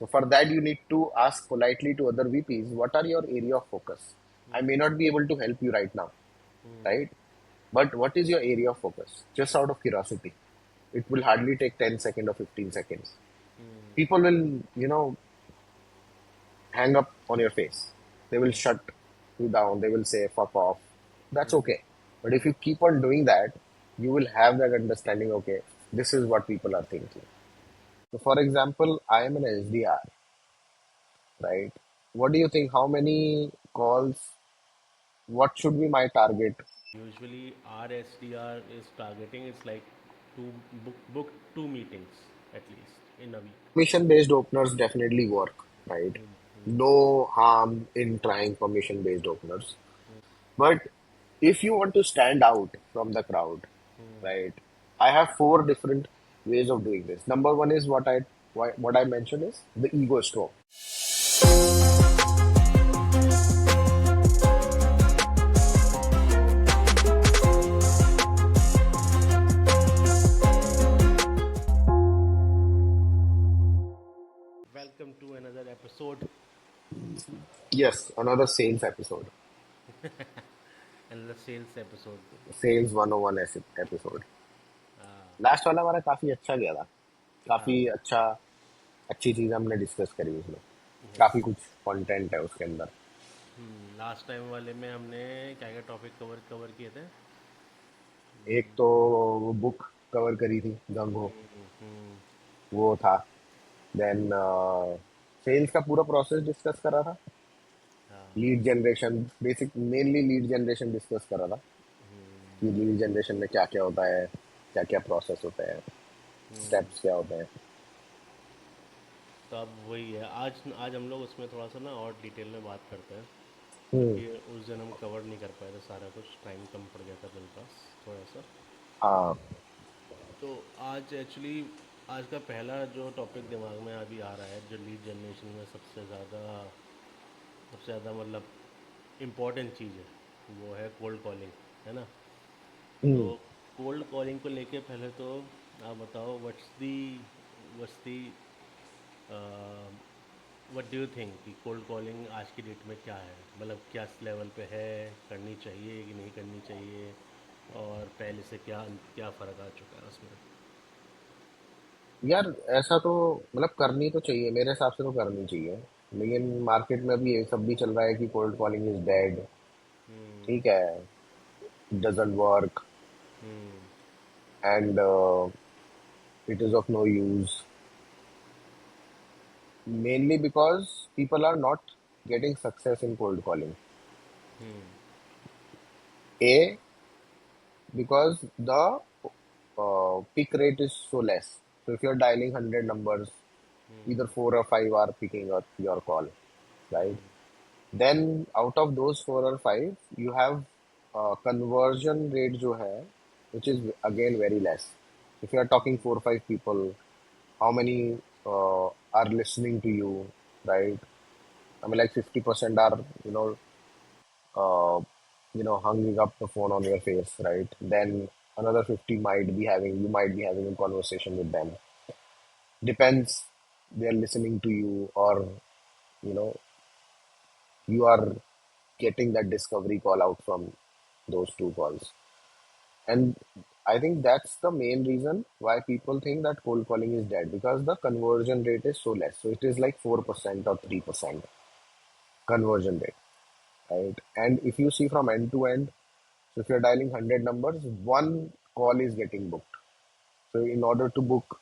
So for that, you need to ask politely to other VPs, what are your area of focus? I may not be able to help you right now, right? But what is your area of focus? Just out of curiosity. It will hardly take 10 seconds or 15 seconds. People will, hang up on your face. They will shut you down. They will say, fuck off. That's okay. But if you keep on doing that, you will have that understanding, okay, this is what people are thinking. So, for example, I am an SDR, right? What do you think? How many calls? What should be my target? Usually, our SDR is targeting it's like to book two meetings at least in a week. Commission based openers definitely work, right? No harm in trying commission based openers. But if you want to stand out from the crowd, right? I have four different ways of doing this. Number one is what I mentioned is the ego stroke. Welcome to another episode. Yes, another sales episode, Another sales episode. sales 101 episode. Uh, last वाला हमारा काफी अच्छा गया था. हाँ. काफी अच्छा अच्छी चीज हमने डिस्कस करी उसमें. यस. काफी कुछ कंटेंट है उसके अंदर. लास्ट टाइम वाले में हमने क्या क्या टॉपिक कवर कवर किए थे. एक तो वो बुक कवर करी थी गंगो, हम्म. वो था. देन सेल्स का पूरा प्रोसेस डिस्कस करा था. हाँ. Lead generation, basic mainly lead generation discuss करा था कि लीड जनरेशन में क्या क्या होता है, क्या क्या प्रोसेस होता है, स्टेप्स क्या होते हैं. तो अब वही है, आज आज हम लोग उसमें थोड़ा सा ना और डिटेल में बात करते हैं, हम्म. क्योंकि उस दिन हम कवर नहीं कर पाए थे सारा कुछ, टाइम कम पड़ गया था मेरे पास थोड़ा सा. हाँ. तो आज एक्चुअली आज का पहला जो टॉपिक दिमाग में अभी आ रहा है, जो लीड जनरेशन में सबसे ज़्यादा मतलब इम्पॉर्टेंट चीज़ है, वो है कोल्ड कॉलिंग, है ना. तो हम्म. कोल्ड कॉलिंग को लेके पहले तो आप बताओ, what's the what do you think कि कोल्ड कॉलिंग आज की डेट में क्या है, मतलब क्या लेवल पे है, करनी चाहिए कि नहीं करनी चाहिए, और पहले से क्या क्या फ़र्क आ चुका है उसमें. यार ऐसा तो मतलब करनी तो चाहिए, मेरे हिसाब से तो करनी चाहिए. लेकिन मार्केट में अभी ये सब भी चल रहा है कि cold calling is dead. Hmm. ठीक है, doesn't work hmm. And it is of no use, mainly because people are not getting success in cold calling. Hmm. A, because the pick rate is so less. So if you're dialing 100 numbers, either four or five are picking up your call, right? Then out of those four or five, you have conversion rate जो है, which is again very less. If you are talking four or five people, how many are listening to you, right? I mean, like 50% are, uh, hanging up the phone on your face, right? Then another 50 you might be having a conversation with them. Depends, they're listening to you, or, you know, you are getting that discovery call out from those two calls. And I think that's the main reason why people think that cold calling is dead, because the conversion rate is so less. So it is like 4% or 3% conversion rate, right? And if you see from end to end, so if you're dialing 100 numbers, one call is getting booked. So in order to book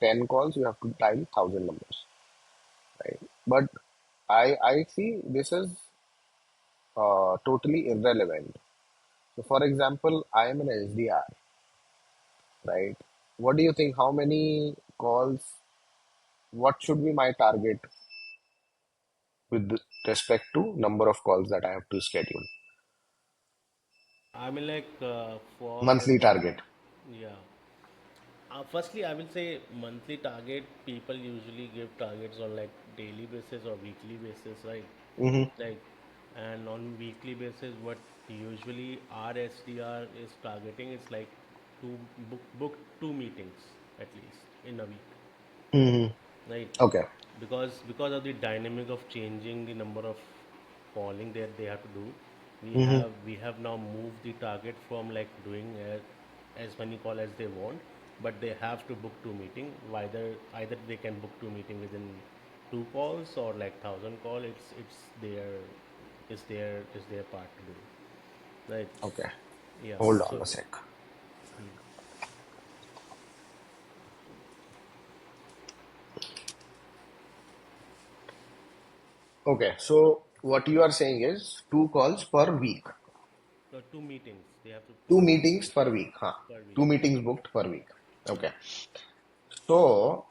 10 calls, you have to dial 1,000 numbers, right? But I see this is totally irrelevant. So for example, I am an SDR, right? What do you think? How many calls? What should be my target with respect to number of calls that I have to schedule? I mean, like for Monthly target. yeah. Firstly, I will say monthly target. People usually give targets on like daily basis or weekly basis, right? Mm-hmm. Like, and on weekly basis, what usually our SDR is targeting is like to book two meetings at least in a week. Mm-hmm. right? Okay. Because of the dynamic of changing the number of calling that they have to do, Mm-hmm. we have now moved the target from like doing as many call as they want, but they have to book two meeting. Either they can book two meeting within two calls or like thousand call. It's their part to do, right? Okay. Yeah. Hold on So a sec. Okay. So what you are saying is two calls per week, two meetings. They have to two book two meetings per meetings week. Huh? per week. Two Yeah. meetings booked per week. Yeah. Okay. So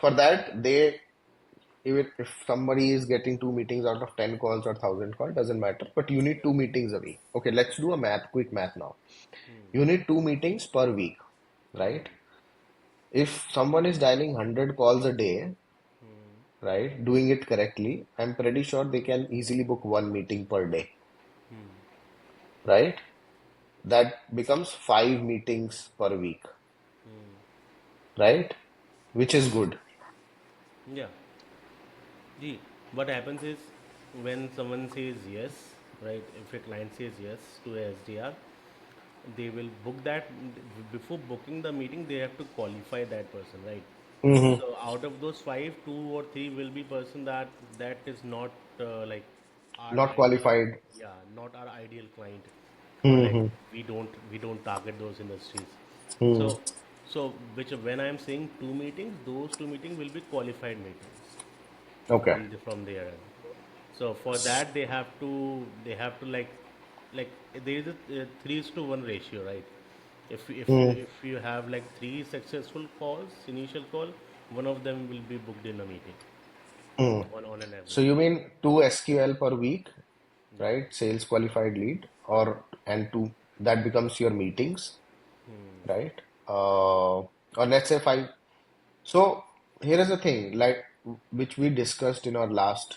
for that, they even if somebody is getting two meetings out of 10 calls or 1,000 calls, doesn't matter. But you need Yeah. two meetings a week. Okay, let's do a quick math now. You need two meetings per week, right? If someone is dialing 100 calls a day, right, doing it correctly, I'm pretty sure they can easily book one meeting per day, right? That becomes five meetings per week, right? Which is good. Yeah. See, what happens is when someone says yes, right? If a client says yes to a SDR, they will book that. Before booking the meeting, they have to qualify that person, right? Hmm. So out of those five, two or three will be person that is not like our Not ideal, qualified. yeah, not our ideal client, or like Hmm. we don't target those industries. Hmm. So so which when I am saying two meetings, those two meetings will be qualified meetings Okay. from their end. So for that they have to like there is a 3:1 ratio, right? Hmm. If you have like three successful calls, initial call, one of them will be booked in a meeting Hmm. on an So average. you mean two SQL per week, Yeah. right? Sales qualified lead, or and two that becomes your meetings, right? Or let's say five. So here is the thing, like which we discussed in our last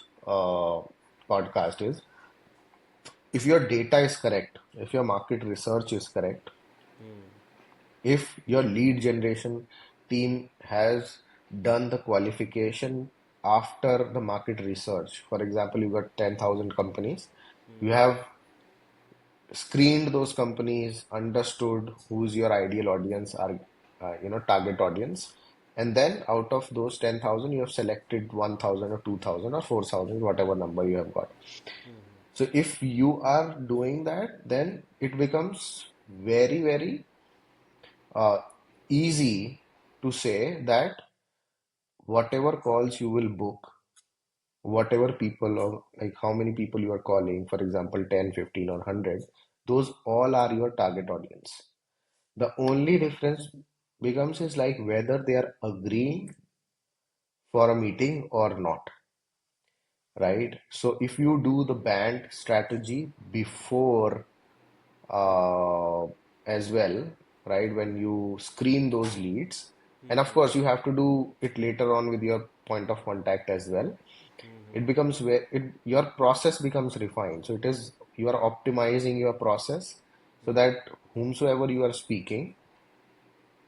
podcast is if your data is correct, if your market research is correct, if your lead generation team has done the qualification after the market research, for example, you got 10,000 companies, you have screened those companies, understood who's your ideal audience, are target audience, and then out of those 10,000, you have selected 1,000 or 2,000 or 4,000, whatever number you have got. So if you are doing that, then it becomes very, very uh, easy to say that whatever calls you will book, whatever people or like how many people you are calling, for example, 10, 15, or 100, those all are your target audience. The only difference becomes is like whether they are agreeing for a meeting or not, right? So if you do the band strategy before uh, as well, right? When you screen those leads, and of course you have to do it later on with your point of contact as well. It becomes where your process becomes refined. So it is you are optimizing your process so that whomsoever you are speaking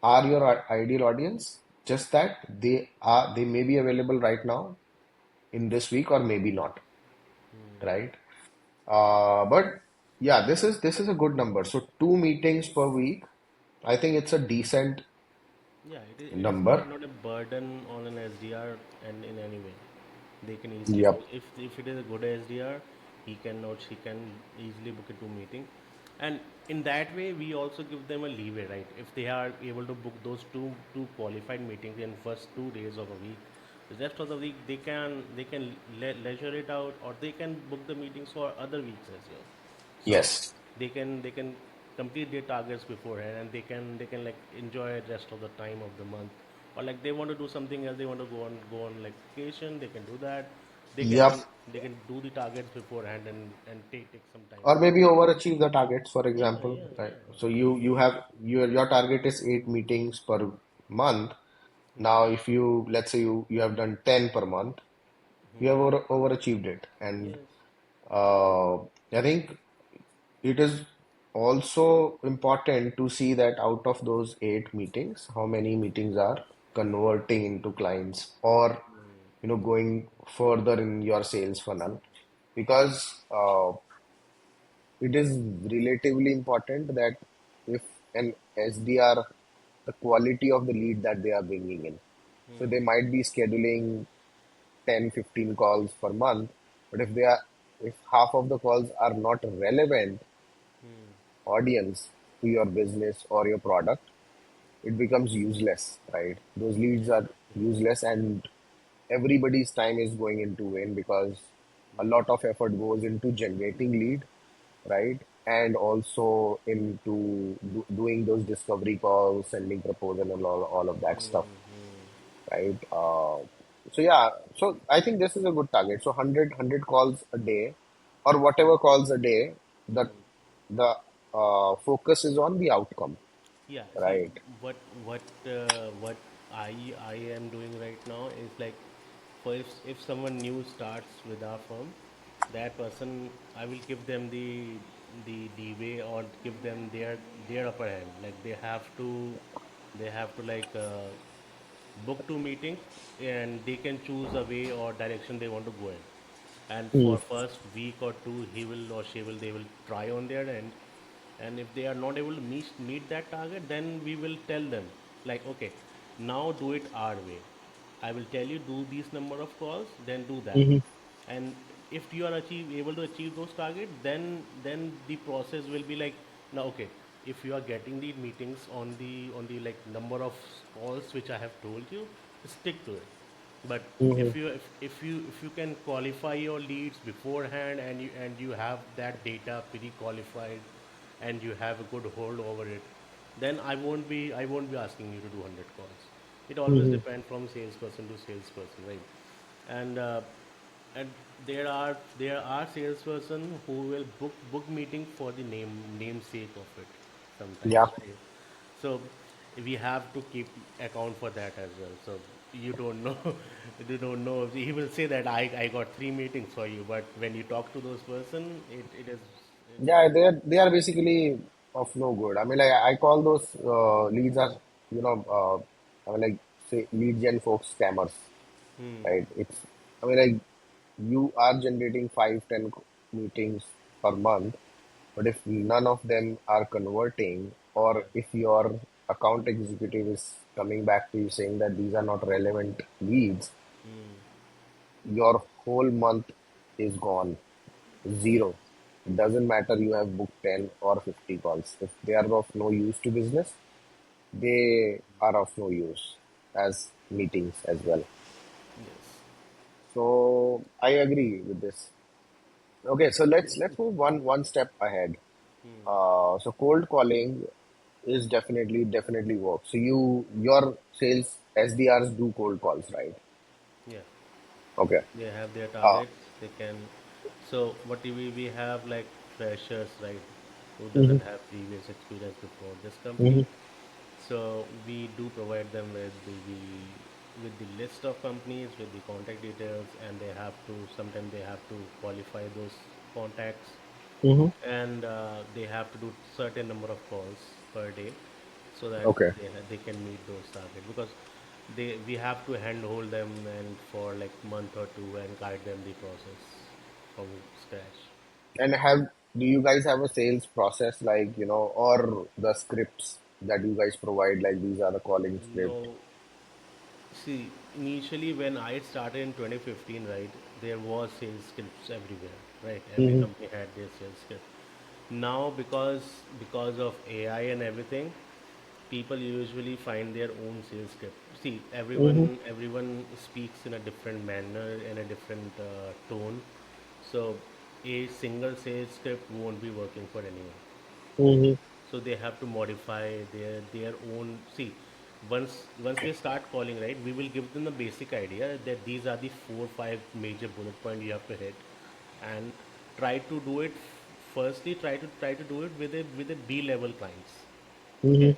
are your ideal audience. Just that they may be available right now in this week or maybe not, right? But yeah, this is a good number. So two meetings per week. I think it's a decent Yeah, it is not number. not a burden on an SDR and in any way. They can easily Yep. book if it is a good SDR, he can or she can easily book a two meeting, and in that way we also give them a leeway, right? If they are able to book those two qualified meetings in first 2 days of a week, the rest of the week they can leisure it out, or they can book the meetings for other weeks as well. So Yes. they can complete their targets beforehand, and they can like enjoy the rest of the time of the month, or like they want to do something else, they want to go on like vacation, they can do that. they Yep. can they can do the targets beforehand and take some time Or off. maybe overachieve the targets, for Yeah, example. yeah, Right. yeah. So you have your target is eight meetings per month. Now, if you let's say you have done 10 per month, you have overachieved it, and Yes. uh, I think it is also important to see that out of those eight meetings, how many meetings are converting into clients or going further in your sales funnel, because it is relatively important that if an SDR, the quality of the lead that they are bringing in. So they might be scheduling 10, 15 calls per month, but if half of the calls are not relevant audience to your business or your product, it becomes useless, right? Those leads are useless, and everybody's time is going into vain, because a lot of effort goes into generating lead, right? And also into doing those discovery calls, sending proposal, and all of that stuff, right? So yeah, so I think this is a good target. So 100 calls a day, or whatever calls a day, that the focus is on the outcome, Yeah, see, right? what I am doing right now is like, for if someone new starts with our firm, that person I will give them the leeway, or give them their upper hand. Like they have to like book two meetings, and they can choose a way or direction they want to go in. And Hmm. for first week or two, he will or she will they will try on their end, and if they are not able to meet that target, then we will tell them, like, okay, now do it our way. I will tell you, do these number of calls, then do that. Hmm. And if you are able to achieve those targets, then the process will be like, now, okay, if you are getting the meetings on the like number of calls which I have told you, stick to it. But Hmm. if you can qualify your leads beforehand, and you have that data pre-qualified, and you have a good hold over it, then I won't be asking you to do 100 calls. It always Hmm. depends from salesperson to salesperson, right? And uh, and there are salesperson who will book meeting for the namesake of it Yeah. sometimes, right? So we have to keep account for that as well. So you don't know, you don't know. He will say that I got three meetings for you, but when you talk to those person, it is Yeah, they are basically of no good. I mean, like, I call those leads as, I mean, like, say, lead gen folks scammers, right? I mean, like, you are generating 5, 10 meetings per month, but if none of them are converting, or yeah. if your account executive is coming back to you saying that these are not relevant leads, your whole month is gone. Yeah. Zero. It doesn't matter you have booked 10 or 50 calls. If they are of no use to business, they are of no use as meetings as well. Yes. So I agree with this. Okay, so let's move one step ahead. So cold calling is definitely work. So your sales SDRs do cold calls, right? Yeah. Okay. They have their Uh, targets. They can. So what do we have, like freshers, right? Who mhm, doesn't have previous experience before this company. mhm. So we do provide them with the list of companies, with the contact details, and they have to sometimes they have to qualify those contacts, Mhm. and they have to do certain number of calls per day, so that Okay. they can meet those targets, because we have to handhold them and for like month or two, and guide them the process from scratch. And do you guys have a sales process, like, or the scripts that you guys provide, like these are the calling script? No. See, initially when I started in 2015, right, there was sales scripts everywhere, right? Every Mm-hmm. company had their sales script. Now, because of AI and everything, people usually find their own sales script. See, Mm-hmm. everyone speaks in a different manner, in a different tone. So a single sales script won't be working for anyone. Mm-hmm. So they have to modify their own. See, once they start calling, right, we will give them the basic idea that these are the 4 5 major bullet point you have to hit, and try to do it. Firstly, try to do it with a B level clients. Mm-hmm. Okay.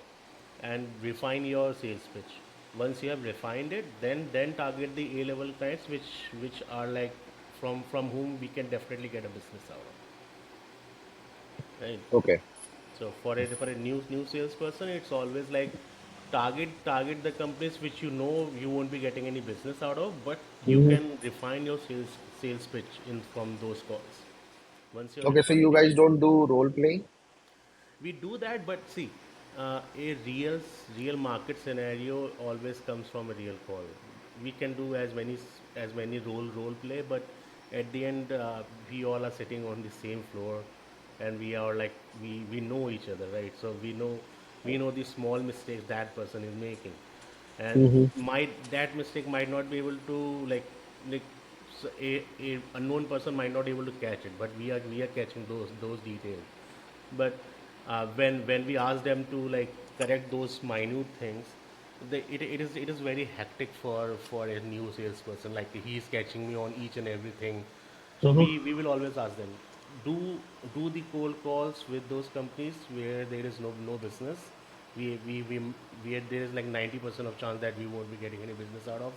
And refine your sales pitch. Once you have refined it, then target the A level clients, which are like, from whom we can definitely get a business out of, right? Okay. So for a new salesperson, it's always like, target the companies which you know you won't be getting any business out of, but you Hmm. can refine your sales pitch in from those calls. Once you're Okay, so you refining, guys don't do role playing? we do that, but see, a real market scenario always comes from a real call. We can do as many role play, but at the end, we all are sitting on the same floor, and we are like we know each other, right? So we know the small mistakes that person is making, and Hmm. might that mistake might not be able to like a unknown person might not be able to catch it, but we are catching those details. But when we ask them to like correct those minute things, it is very hectic for a new salesperson. Like he's catching me on each and everything. So Hmm. we will always ask them, do do the cold calls with those companies where there is no business. There is like 90% of chance that we won't be getting any business out of,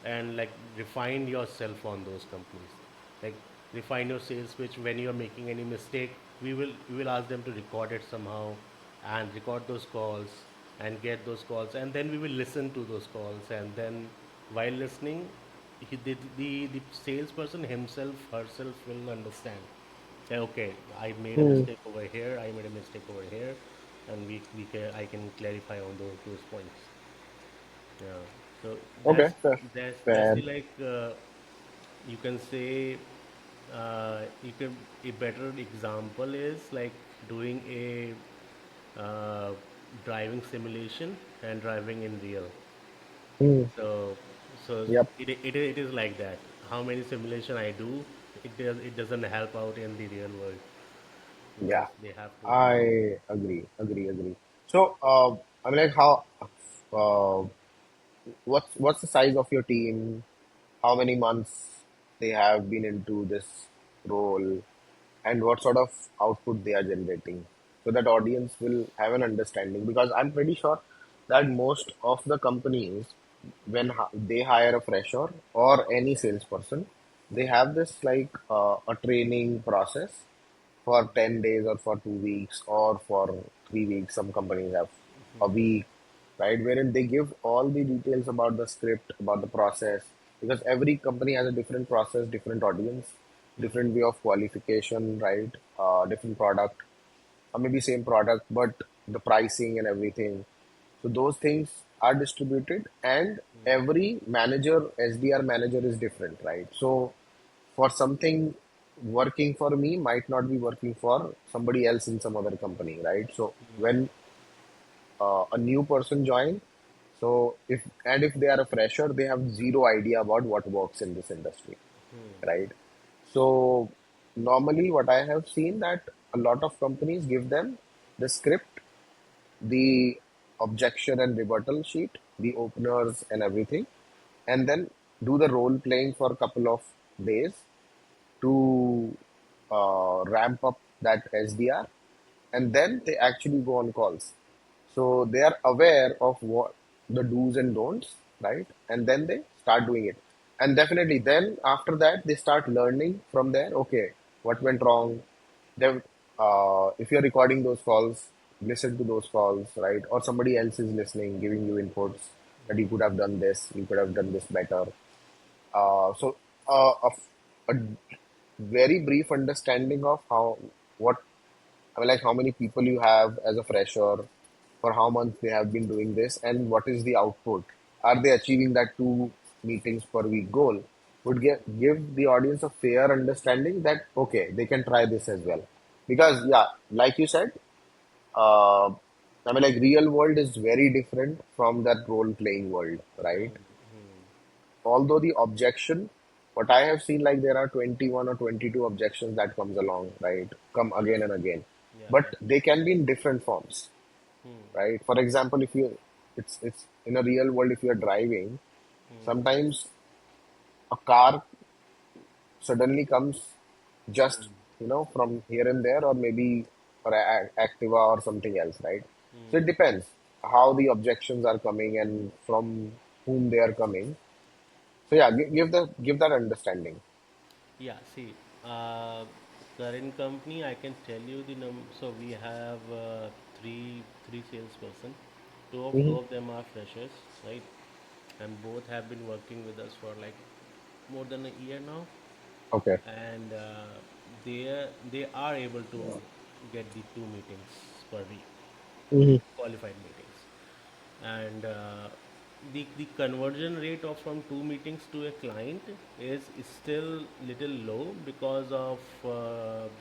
and like refine yourself on those companies, like refine your sales pitch. When you're making any mistake, we will ask them to record it somehow, and record those calls, and get those calls, and then we will listen to those calls. And then while listening, the salesperson himself herself will understand that, okay, I made a Hmm. mistake over here, I made a mistake over here, and I can clarify on those points. Yeah. So Okay, fair. that's Fair. the like you can say you can a better example is like doing a driving simulation and driving in real. Hmm. So Yep. it is like that. How many simulation I do, it doesn't help out in the real world Yeah. because they have to like. I agree. Agree. Agree. So, I mean, like, how? Uh, what's the size of your team? How many months they have been into this role, and what sort of output they are generating, so that audience will have an understanding. Because I'm pretty sure that most of the companies, when they hire a fresher or any salesperson, they have this like a training process for 10 days or for 2 weeks or for 3 weeks. Some companies have a week, right? Wherein they give all the details about the script, about the process, because every company has a different process, different audience, different way of qualification, right? Different product, or maybe same product, but the pricing and everything. So those things are distributed, and every manager, SDR manager is different, right? So for something working for me might not be working for somebody else in some other company, right? So when a new person join, so if they are a fresher, they have zero idea about what works in this industry, right? So normally what I have seen that a lot of companies give them the script, the objection and rebuttal sheet, the openers and everything, and then do the role playing for a couple of days to ramp up that SDR, and then they actually go on calls. So they are aware of what the do's and don'ts, right? And then they start doing it. And definitely, then after that, they start learning from there. Okay, what went wrong? Then, if you're recording those calls, listen to those calls, right? Or somebody else is listening, giving you inputs that you could have done this, you could have done this better. So a very brief understanding of what I mean, like how many people you have as a fresher, for how months they have been doing this, and what is the output. Are they achieving that 2 meetings per week goal? Would give the audience a fair understanding that okay, they can try this as well. Because yeah, like you said, uh, I mean, like real world is very different from that role playing world, right? Although the objection, what I have seen, like there are 21 or 22 objections that comes along, right? Come again and again. Yeah, But yeah. they can be in different forms, right? For example, if you, it's in a real world, if you're driving, sometimes a car suddenly comes just, from here and there, or maybe for Activa or something else, right? So it depends how the objections are coming and from whom they are coming. So yeah, give that understanding. Yeah, see, uh, current company, I can tell you the So we have three salesperson. Two Mm-hmm. of them are freshers, right? And both have been working with us for like more than a year now, Okay. and they are able to get the two meetings per week, Mm-hmm. qualified meetings, and the conversion rate of from two meetings to a client is still little low because of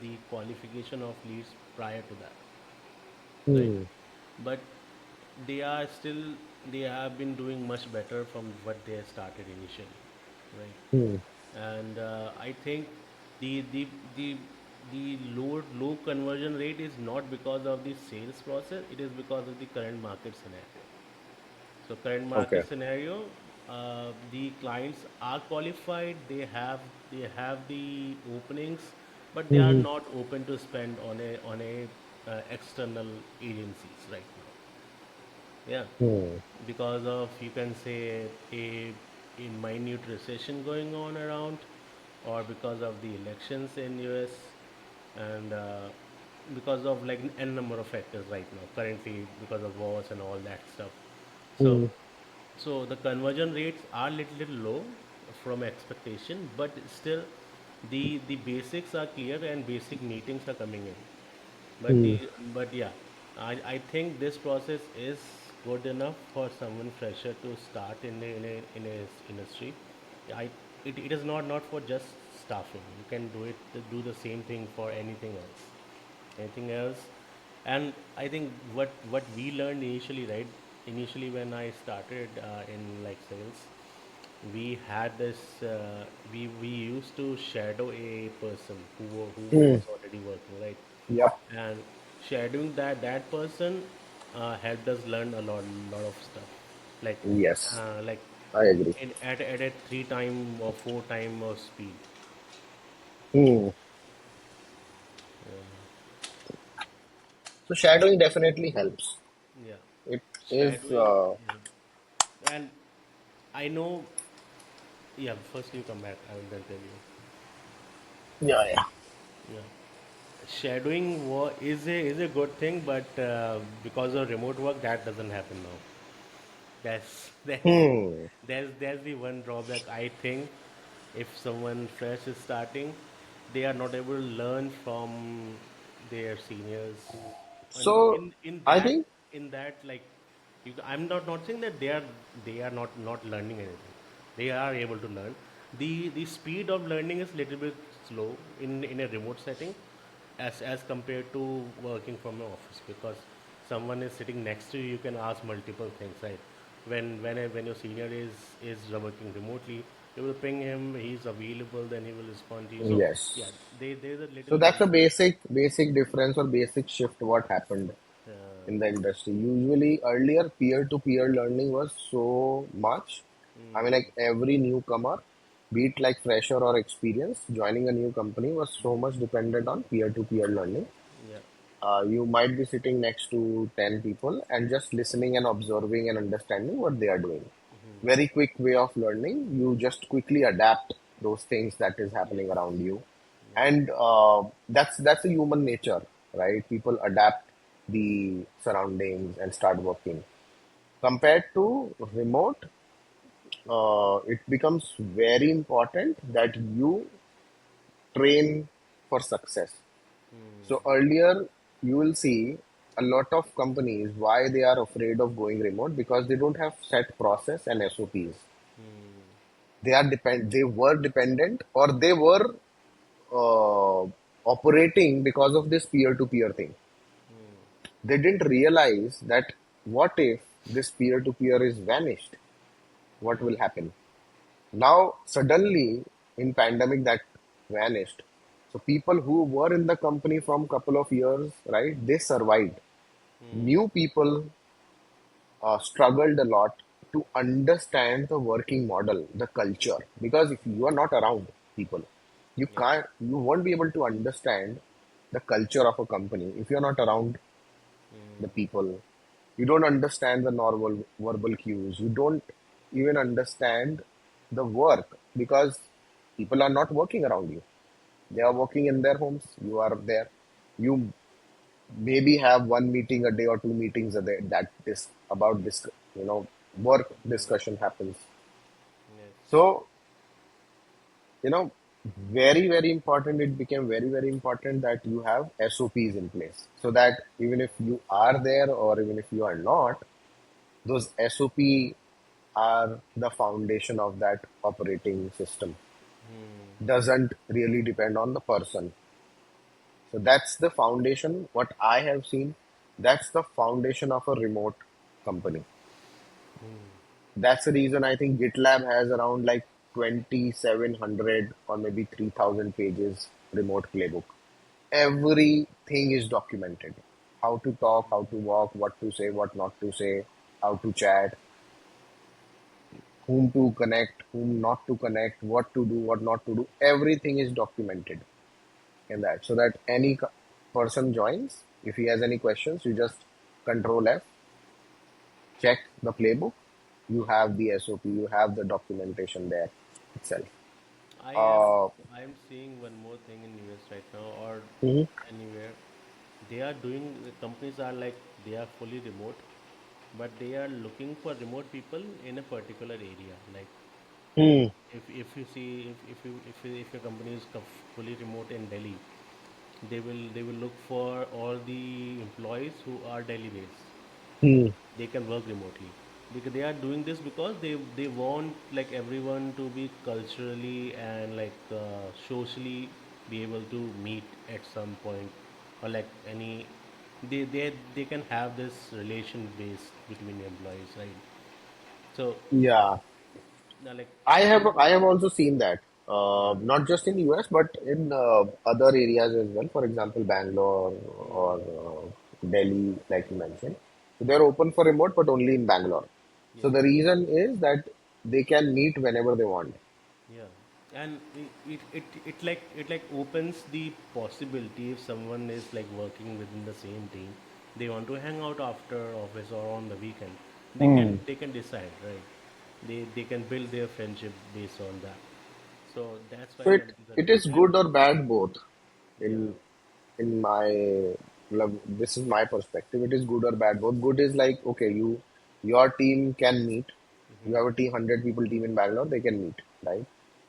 the qualification of leads prior to that, right? Hmm. But they are still, they have been doing much better from what they started initially, right? Hmm. And I think the the the the low conversion rate is not because of the sales process, it is because of the current market scenario. So current Okay. market scenario, the clients are qualified, they have the openings, but they are Mm-hmm. not open to spend on a external agencies right now. Yeah, Hmm. because of, you can say, a minute recession going on around, or because of the elections in US, and because of like n number of factors right now currently, because of wars and all that stuff. So Hmm. the conversion rates are little low from expectation, but still the basics are clear and basic meetings are coming in. But Hmm. the but yeah, I think this process is good enough for someone fresher to start in a industry. I it is not for just staffing. You can do it, do the same thing for anything else. And I think what we learned initially, right? Initially when I started in like sales, we had this we used to shadow a person who Hmm. was already working, right? Yep. And shadowing that person helped us learn a lot of stuff, like Yes. like I agree. at a three time or four time of speed. Hmm. So shadowing definitely helps. Yeah, It is. shadowing. Yeah. And I know, yeah, first you come back, I will then tell you. Yeah. Yeah. Yeah, is a good thing, but because of remote work, that doesn't happen now. That's that's Hmm. that's the one drawback. I think if someone fresh is starting, they are not able to learn from their seniors, and So I think. in that like, I'm not saying that they are not learning anything. They are able to learn. The speed of learning is little bit slow in a remote setting, as compared to working from an office, because someone is sitting next to you, you can ask multiple things, right? When your senior is working remotely, you will ping him, he's available, then he will respond to you. So yeah, Yes. there's a So little that's a lag. basic difference or basic shift what happened uh, in the industry. Usually earlier peer-to-peer learning was so much. I mean, like every newcomer, be it like fresher or experience, joining a new company was so much dependent on peer-to-peer learning. yeah. You might be sitting next to 10 people and just listening and observing and understanding what they are doing. Very quick way of learning. You just quickly adapt those things that is Yes. happening around you. Yeah. And that's a human nature, right? People adapt the surroundings and start working. Compared to remote, it becomes very important that you train for success. So earlier, you will see a lot of companies why they are afraid of going remote because they don't have set process and SOPs. They were dependent or they were uh, operating because of this peer-to-peer thing. They didn't realize that what if this peer-to-peer is vanished? What will happen? Now suddenly in pandemic that vanished. So people who were in the company from couple of years, right? They survived. New people struggled a lot to understand the working model, the culture. Because if you are not around people, Yeah. you won't be able to understand the culture of a company if you're not around the people. You don't understand the normal verbal cues. You don't even understand the work because people are not working around you. They are working in their homes. You are there. You maybe have one meeting a day or two meetings a day that is about this, work discussion happens. Yes. So, you know, very, very important. It became very, very important that you have SOPs in place so that even if you are there or even if you are not, those SOP are the foundation of that operating system. Doesn't really depend on the person. So that's the foundation. What I have seen, that's the foundation of a remote company. That's the reason I think GitLab has around like 2,700 or maybe 3,000 pages remote playbook. Everything is documented. How to talk, how to walk, what to say, what not to say, how to chat, whom to connect, whom not to connect, what to do, what not to do. Everything is documented in that so that any person joins. If he has any questions, you just control F, check the playbook. You have the SOP, you have the documentation there itself. I am Uh, I am seeing one more thing in US right now or mhm. anywhere. They are doing the companies are like they are fully remote, but they are looking for remote people in a particular area. Like Hmm. if you see if your company is fully remote in Delhi, they will look for all the employees who are Delhi based. Hmm. They can work remotely because they are doing this because they want like everyone to be culturally and like socially be able to meet at some point or like any they can have this relation base between employees, right? So Yeah, now like I have also seen that, yeah. not just in US but in other areas as well. For example, Bangalore or Hmm. Delhi, like you mentioned. So they're open for remote, but only in Bangalore. So Yes. the reason is that they can meet whenever they want. Yeah, and it like opens the possibility if someone is like working within the same team, they want to hang out after office or on the weekend. They can decide, right? They can build their friendship based on that. So that's why So it companies are it doing. is And good or bad both. yeah, In my this is my perspective. It is good or bad both. Good is like, okay, your team can meet. You have a team, 100 people team in Bangalore, they can meet, right?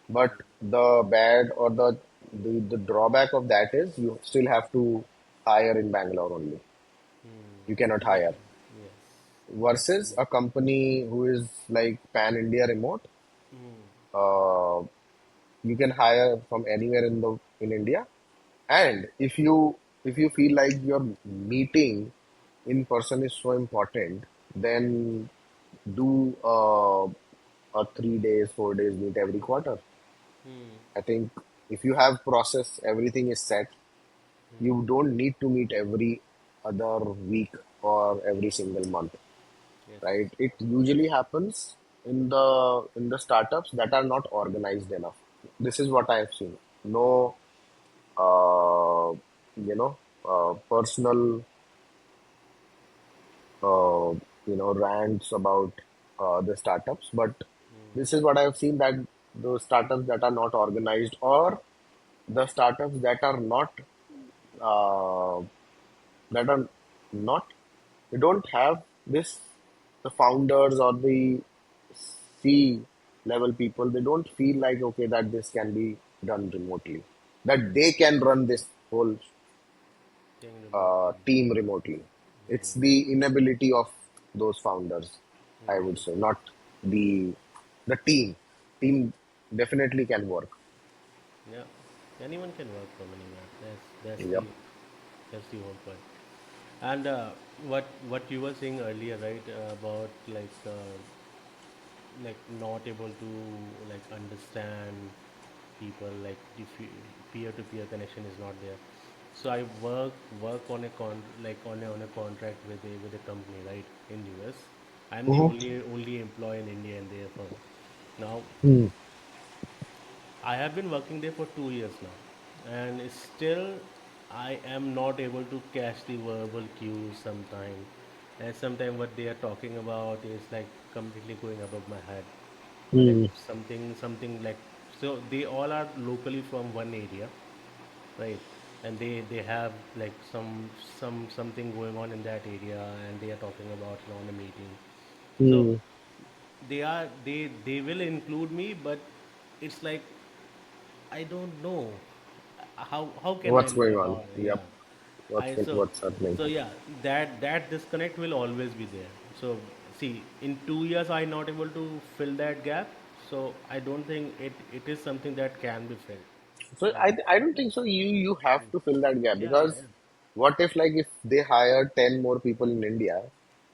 But the bad or the drawback of that is you still have to hire in Bangalore only. You cannot yeah, hire. yes, Versus a company who is like pan India remote, uh, you can hire from anywhere in India. And if you feel like your meeting in person is so important, then do a 3 days, 4 days meet every quarter. I think if you have process, everything is set. You don't need to meet every other week or every single month, yes, right? It usually happens in the startups that are not organized enough. This is what I have seen. No, uh, personal, uh, rants about the startups, but this is what I have seen, that those startups that are not organized, or the startups uh, that are not they don't have this, the founders or the C level people, they don't feel like, okay, that this can be done remotely, that they can run this whole thing remotely. team remotely. It's the inability of those founders, I would say, not the team. Team definitely can work. Yeah, anyone can work from anywhere. That's Yep. the that's the whole point. And what you were saying earlier, right, about like not able to like understand people, like if peer-to-peer connection is not there. So I work on a on a contract with a company, right, in US. I'm the Mhm. only employee in India in their firm. Now Hmm. I have been working there for 2 years now, and still I am not able to catch the verbal cues sometimes. And sometimes what they are talking about is like completely going above my head, or like Hmm. something like, so they all are locally from one area, right? and they have like something going on in that area, and they are talking about it on a meeting. So Hmm. they will include me, but it's like I don't know how can I What's know going on? about, Yep. yeah. What's I so what's happening? so yeah, that disconnect will always be there. So see, in 2 years I not able to fill that gap. So I don't think it is something that can be filled. So Right. I don't think so. You have to fill that gap Yeah, yeah, because what if like if they hire 10 more people in India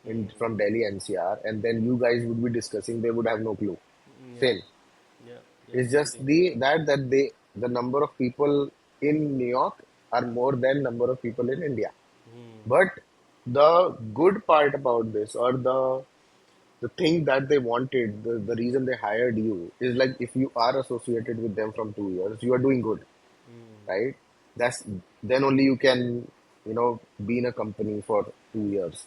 in yeah. from Delhi NCR and then you guys would be discussing, they would have no clue. Yeah, Same. yeah, yeah. It's just Same. the number of people in New York are more than number of people in India. But the good part about this, or the thing that they wanted, the reason they hired you is like if you are associated with them from 2 years, you are doing good, right? That's then only you can, be in a company for 2 years,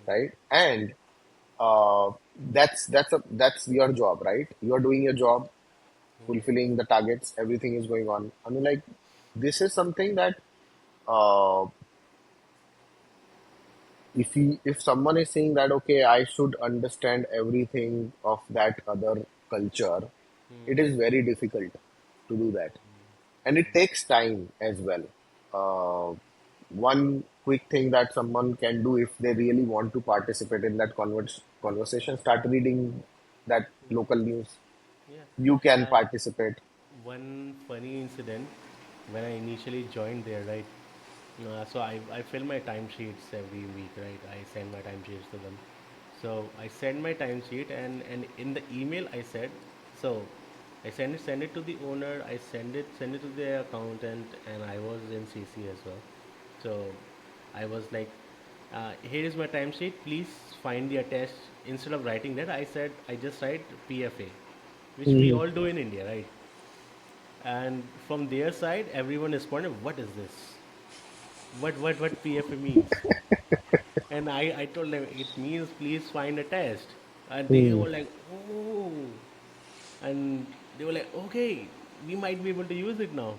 right? And that's your job, right? You are doing your job, fulfilling the targets, everything is going on. I mean, like this is something that uh, if someone is saying that okay, I should understand everything of that other culture, it is very difficult to do that, and it takes time as well. uh, One quick thing that someone can do if they really want to participate in that conversation, start reading that local news. Yeah. You can And participate. one funny incident when I initially joined there, right? So I fill my timesheets every week, right? I send my timesheets to them. So I send my timesheet, and in the email I said, so I send it to the owner. I send it to the accountant, and I was in CC as well. So I was like, here is my timesheet. Please find the attached. Instead of writing that, I said I just write PFA, which we Mhm. all do in India, right? And from their side, everyone responded, "What is this? What PFA means?" And I told them it means please find a test. And they Hmm. were like, "Oh," and they were like, "Okay, we might be able to use it now."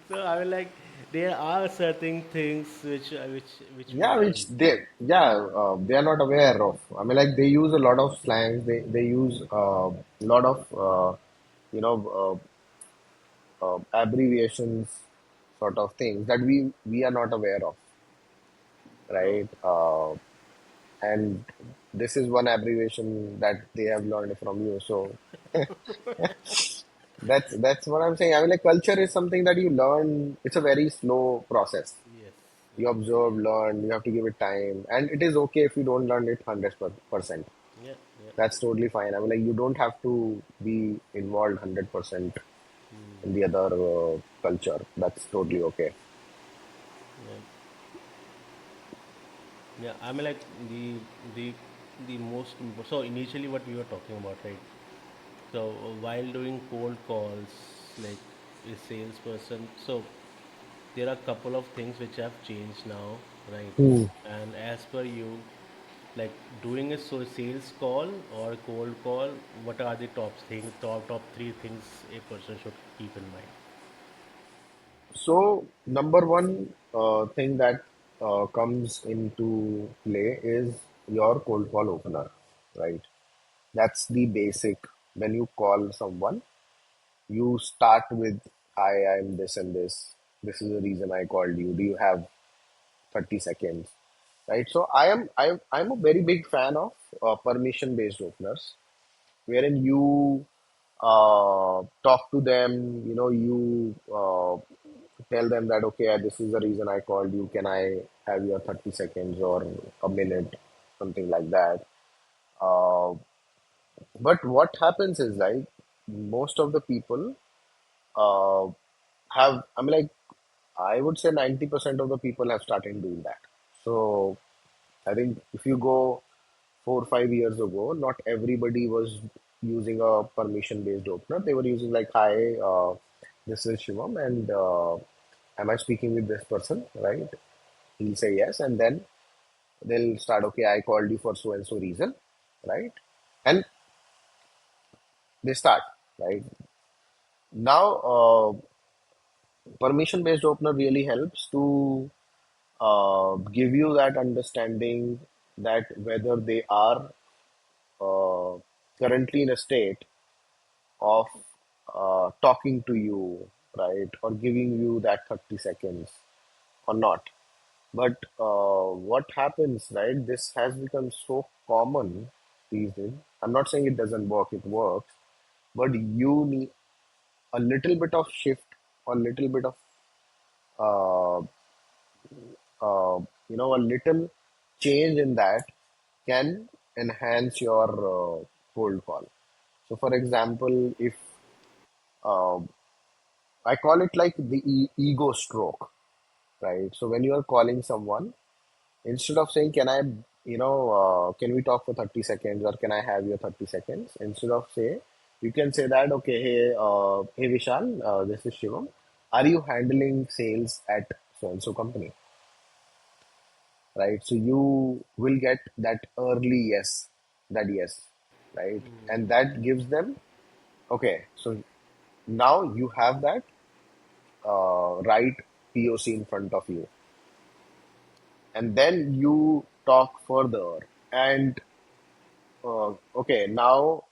So I was like, there are certain things which we Yeah, learn. which they are not aware of. I mean, like they use a lot of slangs. They use a lot of you know abbreviations, sort of things that we are not aware of, No. right? And this is one abbreviation that they have learned from you. So that's what I'm saying. I mean, like culture is something that you learn. It's a very slow process. Yes. You Yes. observe, learn. You have to give it time, and it is okay if you don't learn it 100%. Yeah. Yeah. That's totally fine. I mean, like you don't have to be involved 100% in the other culture. That's totally okay. Yeah. Yeah. I mean, like the the most so initially what we were talking about, right? So while doing cold calls, like a salesperson, so there are a couple of things which have changed now, right? Hmm. And as per you, like doing a sales call or a cold call, what are the top three things a person should keep in mind? So, number one thing that comes into play is your cold call opener, right? That's the basic. When you call someone, you start with, "Hi, I'm this and this. This is the reason I called you. Do you have 30 seconds?" Right? So, I'm a very big fan of permission-based openers, wherein you talk to them, you tell them that, okay, this is the reason I called you. Can I have your 30 seconds or a minute, something like that? Uh, but what happens is like most of the people uh, I mean, like, I would say 90% of the people have started doing that. So I think if you go 4 or 5 years ago, not everybody was using a permission based opener. They were using like, "Hi, this is Shivam, and am I speaking with this person?" Right? He'll say yes, and then they'll start. "Okay, I called you for so and so reason," right? And they start, right? Now. Permission based opener really helps to give you that understanding that whether they are uh, currently in a state of talking to you, right, or giving you that 30 seconds or not. But what happens, right? This has become so common these days. I'm not saying it doesn't work, it works, but you need a little bit of shift, a little bit of, uh, a little change in that can enhance your cold call. So, for example, if uh, I call it like the ego stroke, right? So, when you are calling someone, instead of saying, can I, can we talk for 30 seconds or can I have your 30 seconds? Instead of say, you can say that, okay, hey Vishal, this is Shivam. Are you handling sales at so and so company? Right? So you will get that early yes, that yes, right? And that gives them, okay, so now you have that right POC in front of you. And then you talk further. And okay, now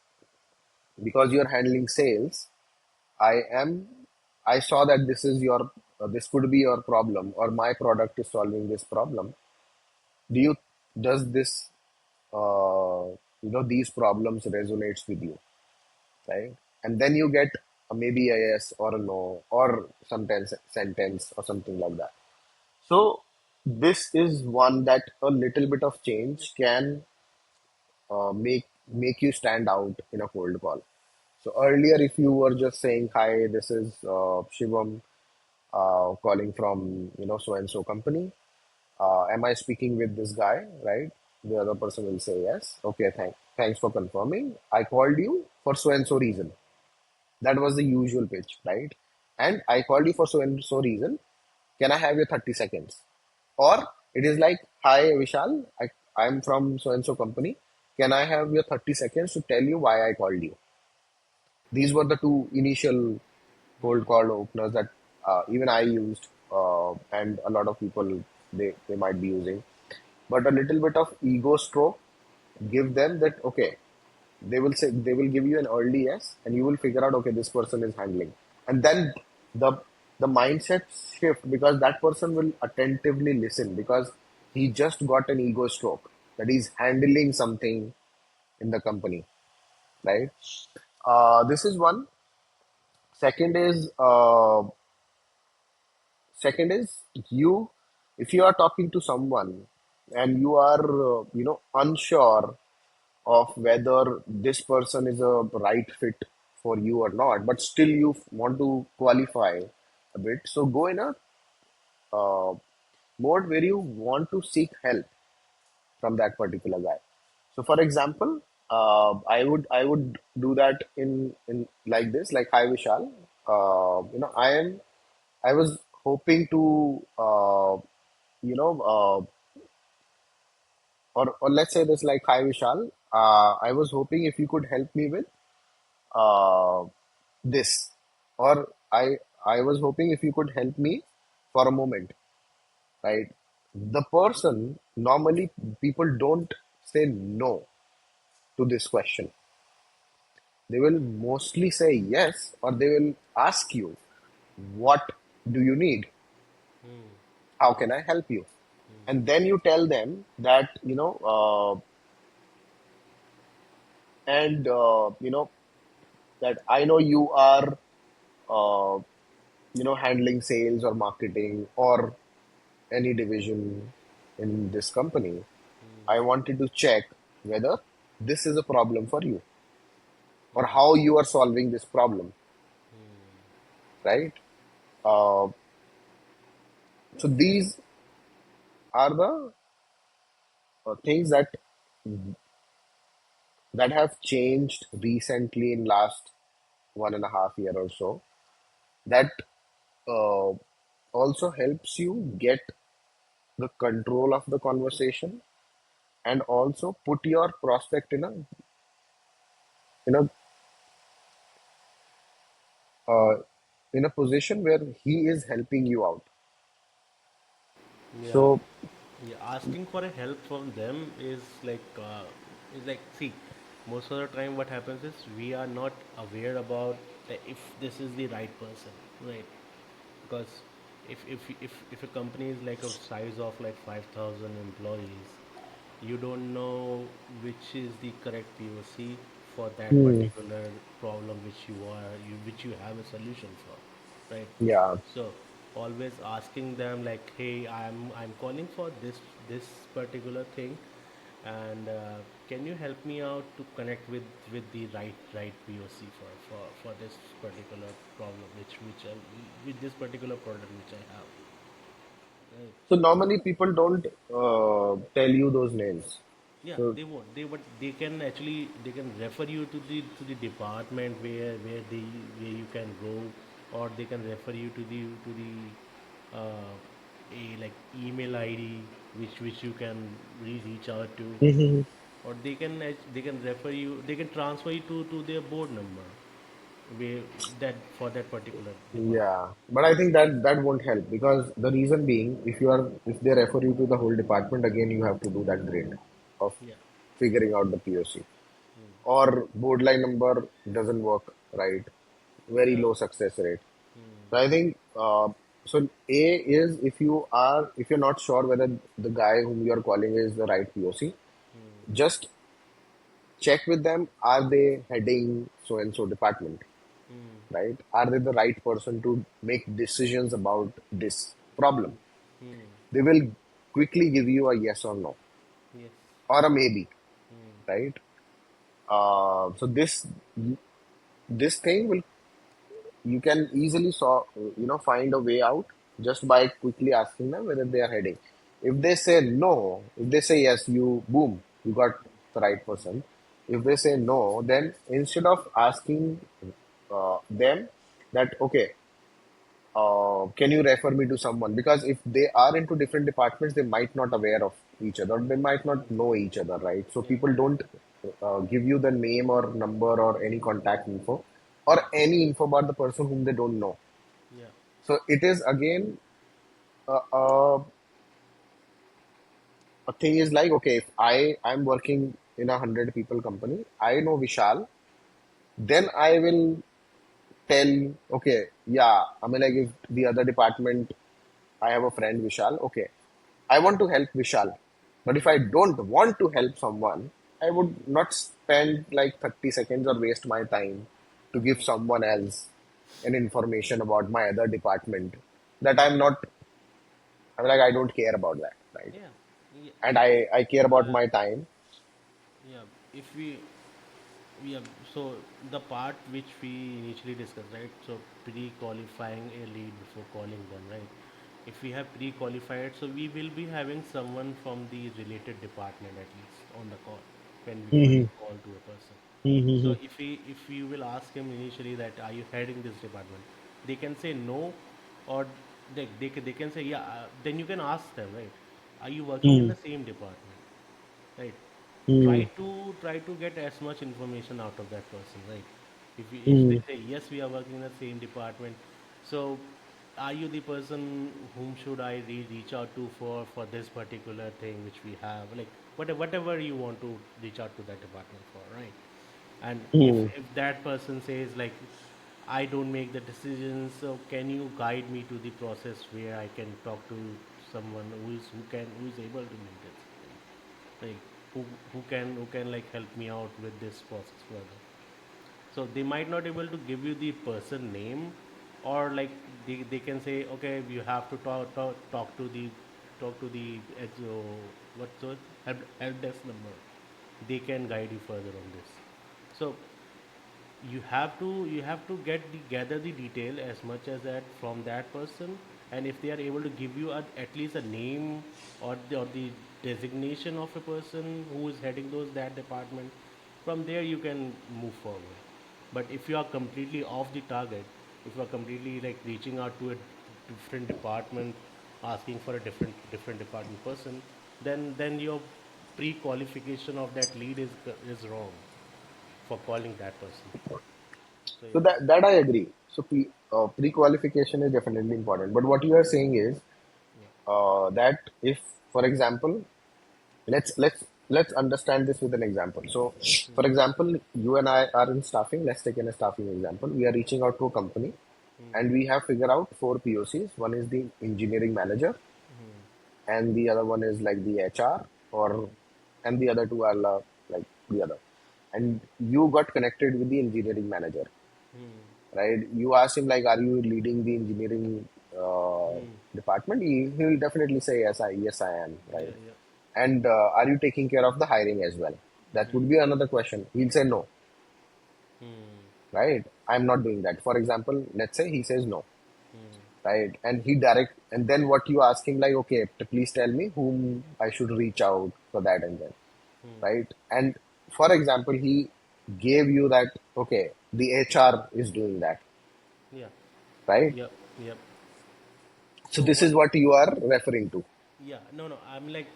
because you're handling sales, I am, I saw that this is your, this could be your problem, or my product is solving this problem. Do you, does this, these problems resonates with you, right? And then you get maybe a yes or a no, or sometimes sentence or something like that. So this is one that a little bit of change can make you stand out in a cold call. So earlier, if you were just saying, "Hi, this is Shivam calling from so and so company. Am I speaking with this guy?" Right? The other person will say yes. Okay, thanks for confirming. I called you for so and so reason. That was the usual pitch, right? And I called you for so and so reason. Can I have your 30 seconds? Or it is like, hi Vishal, I'm from so and so company. Can I have your 30 seconds to tell you why I called you? These were the two initial cold call openers that even I used, and a lot of people they might be using. But a little bit of ego stroke, give them that, okay, they will give you an early yes, and you will figure out, okay, this person is handling, and then the the mindset shift, because that person will attentively listen, because he just got an ego stroke that he's handling something in the company, right? This is one. Second is you, if you are talking to someone and you are unsure of whether this person is a right fit for you or not, but still you want to qualify a bit. So go in a uh, mode where you want to seek help from that particular guy. So for example, I would do that in like this, like, hi Vishal, I was hoping to or let's say this, like, hi Vishal, I was hoping if you could help me with uh, this, or I was hoping if you could help me for a moment, right? The person, normally people don't say no to this question. They will mostly say yes, or they will ask you, what do you need? How can I help you? And then you tell them that, and that I know you are uh, handling sales or marketing or any division in this company. I wanted to check whether this is a problem for you, or how you are solving this problem, right? Uh, so these are the things that have changed recently in last 1.5 year or so, that uh, also helps you get the control of the conversation, and also put your prospect in a in a position where he is helping you out. Yeah. So, Yeah, asking for a help from them is like, see, most of the time what happens is we are not aware about if this is the right person, right? Because if a company is like a size of like 5,000 employees, you don't know which is the correct POC for that hmm, particular problem which you have a solution for, right? yeah. So always asking them like, hey, I'm calling for this particular thing, and can you help me out to connect with the right POC for this particular problem with this particular product which I have, right? So normally people don't tell you those names. Yeah, So, they won't. They can actually they can refer you to the department where you can go, or they can refer you to the a like email ID which you can reach out to, mhm, or they can refer you, they can transfer you to their board number where that for that particular department. yeah, but I think that that won't help because the reason being, if they refer you to the whole department again, you have to do that grade of Yeah. figuring out the POC, or board line number doesn't work right, very Yeah. low success rate. So I think so. A is if you're not sure whether the guy whom you are calling is the right POC, just check with them. Are they heading so and so department? Right? Are they the right person to make decisions about this problem? They will quickly give you a yes or no Yes. or a maybe, right? So this thing will you can easily find a way out just by quickly asking them whether they are heading. If they say no, if they say yes, you boom, you got the right person. If they say no, then instead of asking them that okay, can you refer me to someone? Because if they are into different departments, they might not aware of each other. They might not know each other, right? So Yeah. people don't give you the name or number or any contact info or any info about the person whom they don't know. Yeah. So it is again uh, uh, a thing is like okay, if I'm working in 100 people company, I know Vishal, then I will tell okay, yeah, I mean like if the other department I have a friend Vishal. Okay, I want to help Vishal. But if I don't want to help someone, I would not spend like 30 seconds or waste my time to give someone else an information about my other department that I'm not, I'm like, I don't care about that, right? Yeah. Yeah. And See. I care about Yeah. my time. Yeah. If we Yeah, so the part which we initially discussed, right? So pre-qualifying a lead before calling them, right? If we have pre-qualified, so we will be having someone from the related department at least on the call when Hmm. you call to a person. Hmm. So if you will ask him initially that are you heading this department, they can say no, or they can say yeah. Then you can ask them, right? Are you working in Hmm. the same department, right? Hmm. Try to get as much information out of that person, right? If they Hmm. say yes, we are working in the same department, so are you the person whom should I reach out to for this particular thing which we have, like whatever you want to reach out to that department for, right? And Hmm. if that person says like I don't make the decisions, so can you guide me to the process where I can talk to someone who is able to make this, like who can like help me out with this process further. So they might not able to give you the person name, or like they can say okay, you have to talk to the what's the help desk number. They can guide you further on this. So you have to gather the detail as much as that from that person, and if they are able to give you at least a name, or the designation of a person who is heading that department, from there you can move forward. But if you are completely off the target, if you are completely like reaching out to a different department, asking for a different department person, then your pre-qualification of that lead is wrong for calling that person. So So yeah. that I agree. So pre-qualification is definitely important. But what you are saying is that if, for example, let's understand this with an example. So, for example, you and I are in staffing. Let's take in a staffing example. We are reaching out to a company, and we have figured out four POCs. One is the engineering manager, and the other one is like the HR, or and the other two are like the other. And you got connected with the engineering manager, right? You ask him like, "Are you leading the engineering department?" He will definitely say, yes, I am," Yeah, right? yeah. And are you taking care of the hiring as well? That would be another question. He'll say no, right? I'm not doing that. For example, let's say he says no, right? And and then what you ask him like, okay, please tell me whom I should reach out for that and then, right? And for example, he gave you that, okay, the HR is doing that, Yeah. right? Yep. Yep. So So this what? is what you are referring to. Yeah. No, no. I'm like,